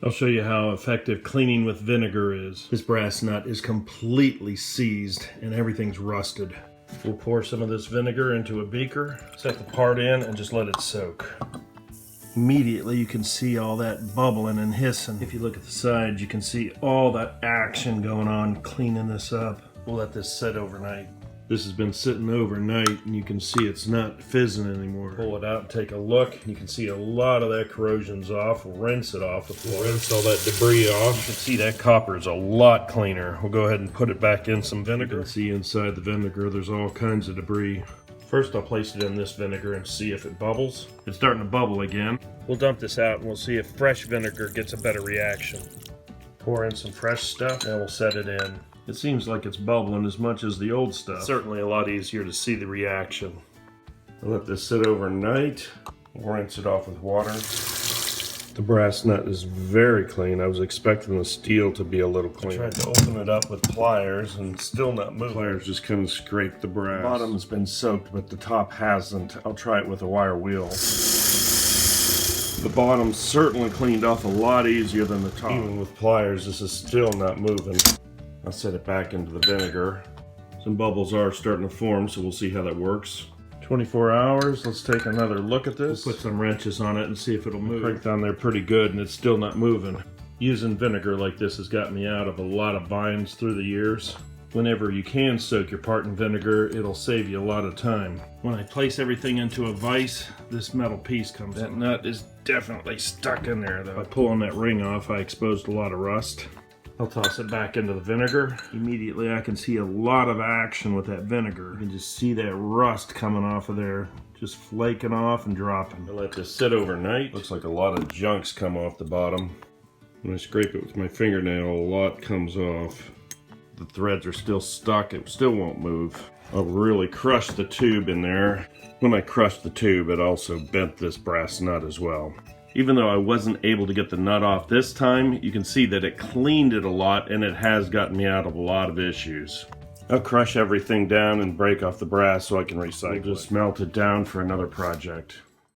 I'll show you how effective cleaning with vinegar is. This brass nut is completely seized and everything's rusted. We'll pour some of this vinegar into a beaker, set the part in, and just let it soak. Immediately you can see all that bubbling and hissing. If you look at the sides, you can see all that action going on cleaning this up. We'll let this sit overnight. This has been sitting overnight and you can see it's not fizzing anymore. Pull it out and take a look. You can see a lot of that corrosion's off. We'll rinse it off with water. Rinse all that debris off. You can see that copper is a lot cleaner. We'll go ahead and put it back in some vinegar. You can see inside the vinegar there's all kinds of debris. First I'll place it in this vinegar and see if it bubbles. It's starting to bubble again. We'll dump this out and we'll see if fresh vinegar gets a better reaction. Pour in some fresh stuff and we'll set it in. It seems like it's bubbling as much as the old stuff. It's certainly a lot easier to see the reaction. I'll let this sit overnight. We'll rinse it off with water. The brass nut is very clean. I was expecting the steel to be a little cleaner. I tried to open it up with pliers and still not moving. Pliers just kind of scrape the brass. The bottom's been soaked, but the top hasn't. I'll try it with a wire wheel. The bottom's certainly cleaned off a lot easier than the top. Even with pliers, this is still not moving. I'll set it back into the vinegar. Some bubbles are starting to form, so we'll see how that works. 24 hours, let's take another look at this. We'll put some wrenches on it and see if it'll move. Cranked down there pretty good and it's still not moving. Using vinegar like this has gotten me out of a lot of binds through the years. Whenever you can soak your part in vinegar, it'll save you a lot of time. When I place everything into a vise, this metal piece comes in. That nut is definitely stuck in there though. By pulling that ring off, I exposed a lot of rust. I'll toss it back into the vinegar. Immediately I can see a lot of action with that vinegar. You can just see that rust coming off of there, just flaking off and dropping. I'll let this sit overnight. Looks like a lot of junk's come off the bottom. When I scrape it with my fingernail, a lot comes off. The threads are still stuck, it still won't move. I'll really crush the tube in there. When I crushed the tube, it also bent this brass nut as well. Even though I wasn't able to get the nut off this time, you can see that it cleaned it a lot and it has gotten me out of a lot of issues. I'll crush everything down and break off the brass so I can recycle it. Just melt it down for another project.